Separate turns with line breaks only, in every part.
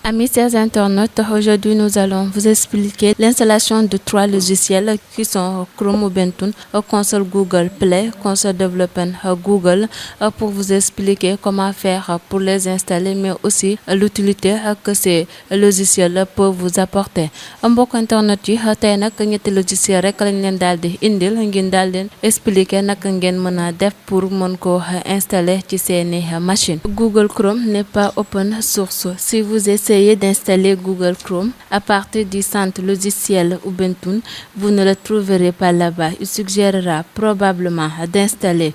Amis chers internautes, aujourd'hui nous allons vous expliquer l'installation de 3 logiciels qui sont Chrome, Ubuntu, console Google Play, console Development Google, pour vous expliquer comment faire pour les installer, mais aussi l'utilité que ces logiciels peuvent vous apporter. Mbokk internet yi tey nag ñetti logiciel rek lañ leen daal di indil ngeen daal leen expliquer naka ngeen mën a def pour mën ko installer ci seeni machine. Google Chrome n'est pas open source. Si vous essayez d'installer Google Chrome à partir du centre logiciel Ubuntu, vous ne le trouverez pas là-bas. Il suggérera probablement d'installer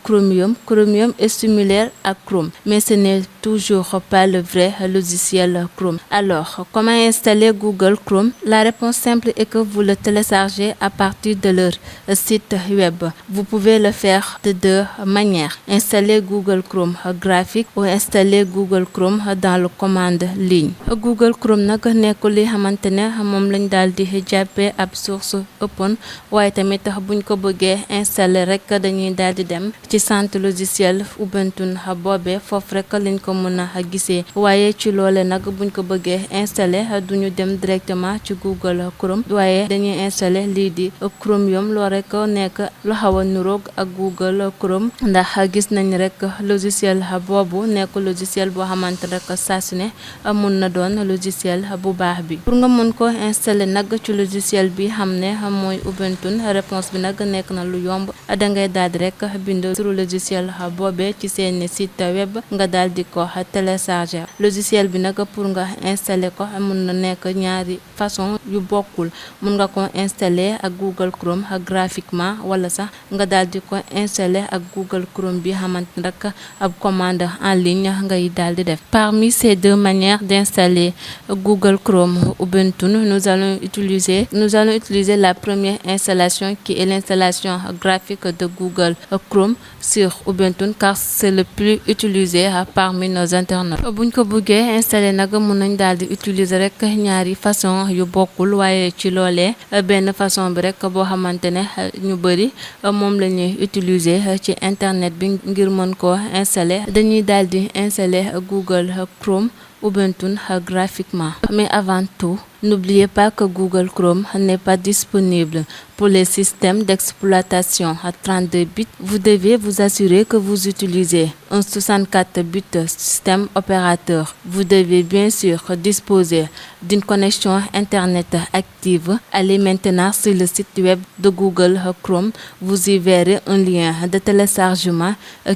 Chromium. Chromium est similaire à Chrome, mais ce n'est toujours pas le vrai logiciel Chrome. Alors, comment installer Google Chrome? La réponse simple est que vous le téléchargez à partir de leur site web. Vous pouvez le faire de 2 manières. Installer Google Chrome graphique ou installer Google Chrome dans le commande ligne. Google Chrome nag nekkul li xamante ne moom lañ daal di jàppee ab source open, waaye tamit buñ ko bëggee installer rek dañuy daal di dem ci centre logiciel Ubuntu boobee foofu rek lañ ko mën a gisee. Waaye ci loole nag buñ ko bëggee installer duñu dem directement ci Google Chrome, waaye dañuy installer lii di Chromium. loo rek nekk lu xaw a nuroog ak Google Chrome, ndax gis nañ rek logiciel boobu nekk logiciel boo xamante rek saa su ne mun na doon logiciel bu baax bi. Pour nga mën ko installer nag ci logiciel bi xam ne mooy Ubuntu, réponse bi nag nekk na lu yomb. dangay daal di rek bind turu logiciel boobee ci seen site web nga daal di ko télécharger. Logiciel bi nag pour nga installer ko mun na nekk ñaari façon yu bokkul. mun nga ko installer ak Google Chrome graphiquement, wala sax nga daal di ko installer ak Google Chrome bi xamante rek ab commande en ligne ngay daal di def. Parmi ces 2 manières d'installer Google Chrome Ubuntu, nous allons utiliser la première installation qui est l'installation graphique de Google Chrome sur Ubuntu, car c'est le plus utilisé parmi nos internautes. buñ ko bëggee installer nag mun nañ daal di utiliser rek ñaari façon yu bokkul, waaye ci loolee benn façon bi rek boo xamante ne ñu bëri moom la ñuy utiliser ci internet bi ngir mën koo installer. dañuy daal di installer Google Chrome Ubuntu graphiquement. Mais avant tout, n'oubliez pas que Google Chrome n'est pas disponible pour les systèmes d'exploitation à 32 bits. Vous devez vous assurer que vous utilisez un 64 bits système opérateur. Vous devez bien sûr disposer d'une connexion Internet active. Allez maintenant sur le site web de Google Chrome. Vous y verrez un lien de téléchargement.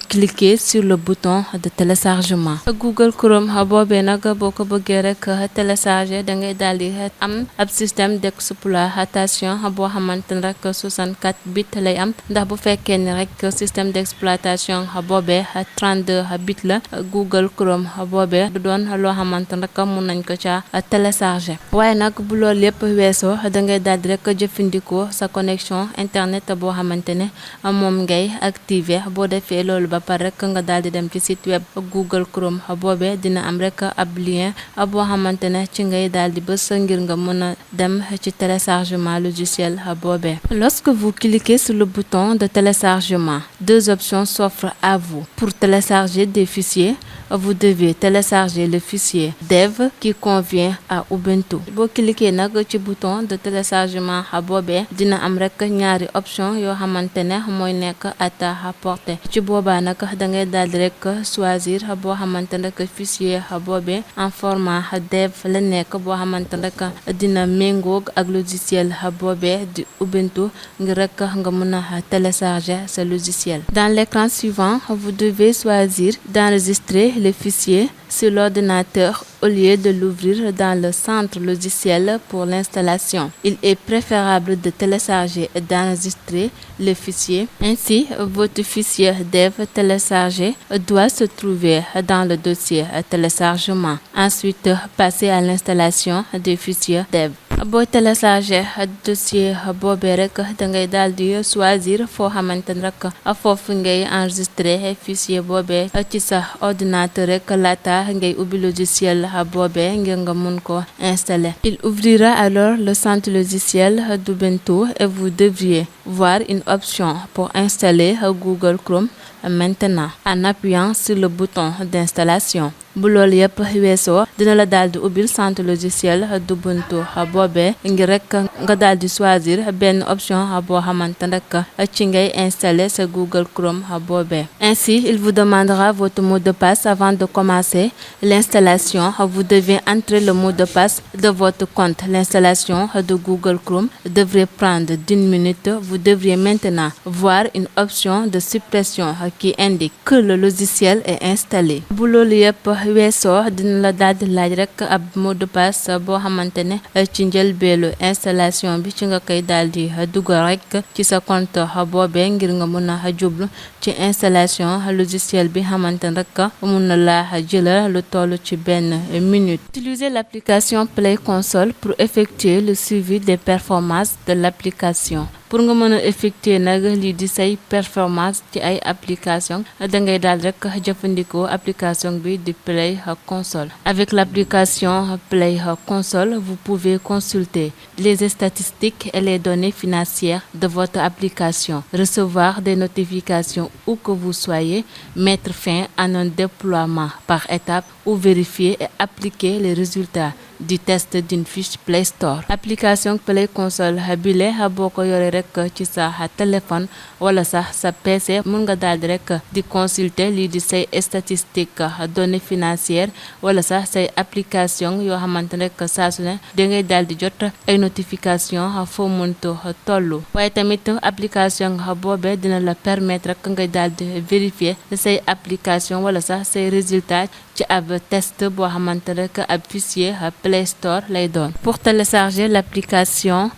Cliquez sur le bouton de téléchargement. Google Chrome boobee nag boo ko bëggee rek télécharger da ngay daal di am ab système d'exploitation boo xamante ne rek 64 bits lay am, ndax bu fekkee ne rek système d'exploitation boobee 32 bits la, Google Chrome boobee du doon loo xamante ne rek mun nañ ko ca télécharger. waaye nag bu loolu lépp weesoo da ngay daal di rek jëfandikoo sa connexion internet boo xamante ne moom ngay activer. boo defee loolu ba pare rek nga daal di dem ci site web Google Chrome boobee dina am rek ab lien boo xamante ne ci ngay daal di bës ngir nga mën a dem ci téléchargement logiciel boobee. Lorsque vous cliquez sur le bouton de téléchargement, 2 options s'offrent à vous. Pour télécharger des fichiers, vous devez télécharger le fichier dev qui convient à Ubuntu. boo cliquer nag ci bouton de téléchargement boobee dina am rek ñaari option yoo xamante ne mooy nekk à ta portée. ci boobaa nag da ngay daal di rek choisir boo xamante ne fichier boobee en format dev la nekk, boo xamante ne dina méngoog ak logiciel boobee di Ubuntu ngir rek nga mën a télécharger ce logiciel. Dans l'écran suivant, vous devez choisir d'enregistrer le fichier sur l'ordinateur au lieu de l'ouvrir dans le centre logiciel pour l'installation. Il est préférable de télécharger et d'enregistrer le fichier. Ainsi, votre fichier dev téléchargé doit se trouver dans le dossier téléchargement. Ensuite, passez à l'installation des fichiers dev. boo télécharger dossier boobee rek da ngay daal di choisir foo xamante ne rek foofu ngay enregistrer fichier boobee ci sa ordinateur rek laata ngay ubbi logiciel boobee ngir nga mun ko installer. Il ouvrira alors le centre logiciel d'Ubuntu et vous devriez voir une option pour installer Google Chrome maintenant en appuyant sur le bouton d'installation. bu loolu yëpp weesoo dina la daal di ubbil centre logiciel d'Ubuntu boobee ngir rek nga daal di choisir benn option boo xamante rek ci ngay installer sa Google Chrome boobee. Ainsi, il vous demandera votre mot de passe avant de commencer l'installation. Vous devez entrer le mot de passe de votre compte. L'installation de Google Chrome devrait prendre d'une minute. Vous devriez maintenant voir une option de suppression qui indique que le logiciel est installé. bu loolu yëpp weesoo dina la daal di laaj rek ab mot de passe boo xamante ne ci njëlbeelu installation bi ci nga koy daal di dugal rek ci sa compte boobee ngir nga mën a jublu ci installation logiciel bi xamante ne rek mun na laa jëlal lu toll ci benn minute. Utilisez l'application Play Console pour effectuer le suivi des performances de l'application. Pour nga mën a effectuer nag lii di say performance ci ay application dangay daal rek jëfandikoo application bi di Play Console. Avec l'application Play Console, vous pouvez consulter les statistiques et les données financières de votre application, recevoir des notifications où que vous soyez, mettre fin à un déploiement par étape ou vérifier et appliquer les résultats du test d'une fiche Play Store. Application Play Console bile boo ko yore rek ci sa téléphone wala sax sa PC mun nga daal di rek di consulter lii di say statistiques données financières wala sax say application yoo xamante rek saa su ne dangay daal di jot ay notification foo mënto tollu. Waaye tamit application boobee dina la permettre rek ngay daal di vérifier say application wala sax say résultats ci ab test boo xamante rek ab fichier Play Store lay doon. Pour télécharger l'application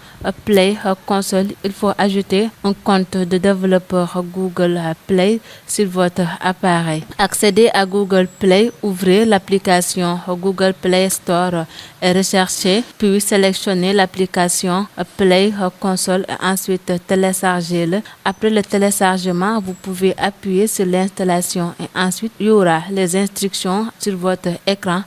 Play Console, il faut ajouter un compte de développeur Google Play sur votre appareil. Accédez à Google Play, ouvrez l'application Google Play Store et recherchez, puis sélectionnez l'application Play Console et ensuite téléchargez-le. Après le téléchargement, vous pouvez appuyer sur l'installation et ensuite il y aura les instructions sur votre écran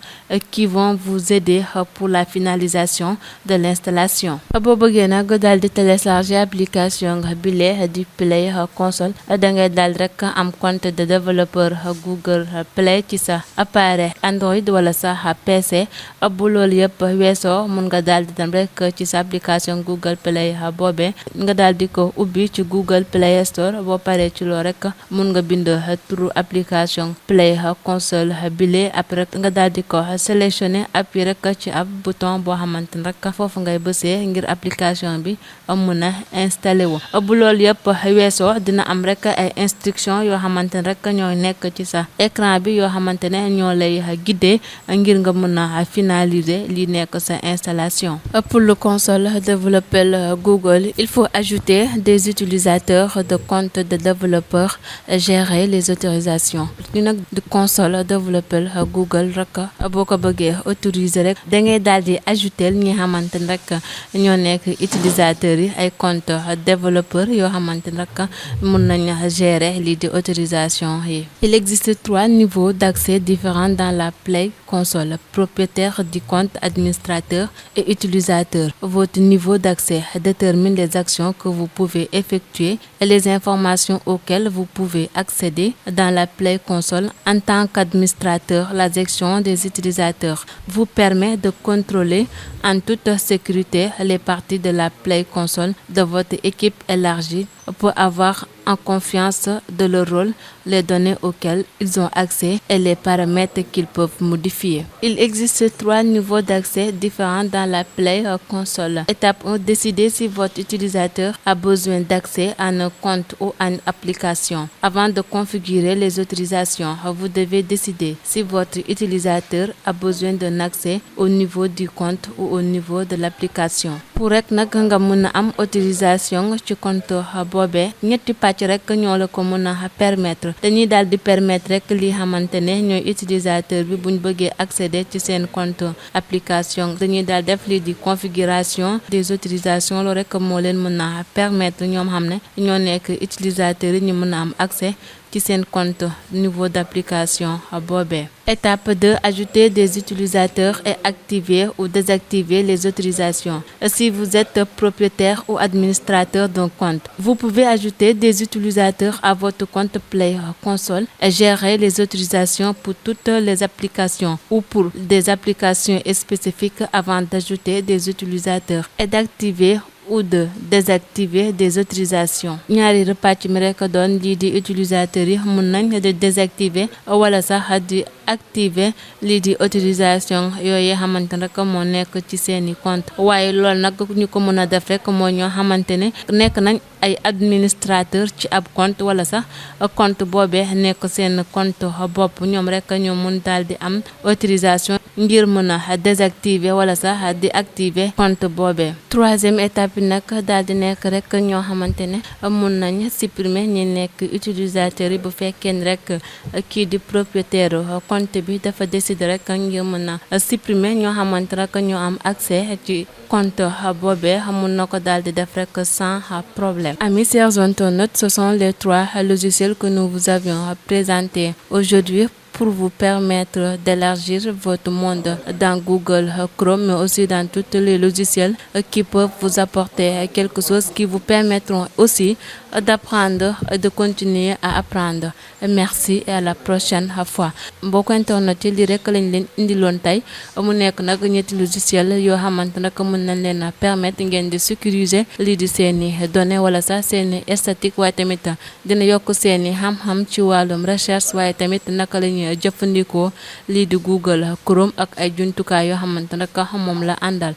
qui vont vous aider pour la finalisation de l'installation. Boo bëggee nag daal di télécharger application bile di Play Console dangay daal rek am compte de développeur Google Play ci sa appareil Android wala sa PC. Bu loolu yëpp weesoo mun nga daal di dem rek ci sa application Google Play boobee nga daal di ko ubbi ci Google Play Store. Boo paree ci loo rek mun nga bind turu application Play Console bile après nga daal di ko sélectionner appuyer rek ci ab bouton boo xamante ne rek foofu ngay bësee ngir application bi mën a installé wu. Bu loolu yëpp weesoo dina am rek ay instructions yoo xamante ne rek ñooy nekk ci sa écran bi yoo xamante ne ñoo lay guider ngir nga mën a finaliser li nekk sa installation. Pour le console développé Google, il faut ajouter des utilisateurs de compte de développeur et gérer les autorisations. li nag di console développé Google rek boo ko bëggee autoriser rek dangay daal di ajouter ñi xamante ne rek ñoo nekk utilisateurs yi ay compte développeur yoo xamante ne rek mën nañ gérer lii di autorisation yi. Il existe 3 niveaux d'accès différents dans la Play Console: propriétaire du compte, administrateur et utilisateur. Votre niveau d'accès détermine les actions que vous pouvez effectuer et les informations auxquelles vous pouvez accéder dans la Play Console. En tant qu'administrateur, la gestion des utilisateurs vous permet de contrôler en toute sécurité les parties de la Play Console de votre équipe élargie pour avoir en confiance de leur rôle, les données auxquelles ils ont accès et les paramètres qu'ils peuvent modifier. Il existe 3 niveaux d'accès différents dans la Play Console. Étape 1. Décidez si votre utilisateur a besoin d'accès à un compte ou à une application. Avant de configurer les autorisations, vous devez décider si votre utilisateur a besoin d'un accès au niveau du compte ou au niveau de l'application. Pour rek nag nga mën a am autorisation ci compte boobee ñetti pàcc rek ñoo la ko mën a permettre. Dañuy daal di permettre rek li xamante ne ñooy utilisateur bi buñ bëggee accéder ci seen compte application dañuy daal def lii di configuration des autorisations loolu rek moo leen mën a permettre ñoom xam ne ñoo nekk utilisateur yi ñu mën a am accès ci seen compte niveau d'application boobee. Étape 2, ajouter des utilisateurs et activer ou désactiver les autorisations. Si vous êtes propriétaire ou administrateur d'un compte, vous pouvez ajouter des utilisateurs à votre compte Play Console et gérer les autorisations pour toutes les applications ou pour des applications spécifiques avant d'ajouter des utilisateurs et d'activer ou de désactiver des autorisations. ñaari repàcc mi rek doon lii di utilisateurs yi mun nañ di désactiver wala sax di activer lii di autorisation yooyu xamante rek moo nekk ci seeni compte waaye loolu nag ñu ko mën a def rek moo ñoo xamante ne nekk nañ ay administrateur ci ab compte wala sax compte boobee nekk seen compte bopp ñoom rek ñoo mun daal di am autorisation ngir mën a désactiver wala sax di activer compte boobee. Troisième étape bi nag daal di nekk rek ñoo xamante ne mun nañ supprimer ñi nekk utilisateurs yi bu fekkee ne rek kii di propriétaire compte bi dafa décider rek ngir mën a supprimer ñoo xamante rek ñoo am accès ci compte boobee mun na ko daal di def rek sans problème. Amis chers internautes, ce sont les 3 logiciels que nous vous avions présentés aujourd'hui pour vous permettre d'élargir votre monde dans Google Chrome, mais aussi dans tous les logiciels qui peuvent vous apporter quelque chose qui vous permettront aussi d'apprendre et de continuer à apprendre. Merci et à la prochaine fois. Mbokk internet yi li rek lañ leen indiloon tey mu nekk nag ñetti logiciel yoo xamante nag mën nañ leen a permettre ngeen di sécuriser lii di seeni données wala sax seeni statique waaye tamit dina yokk seeni xam-xam ci wàllum recherche waaye tamit naka la ñuy jëfandikoo lii di Google Chrome ak ay jumtukaay yoo xamante nag moom la àndal.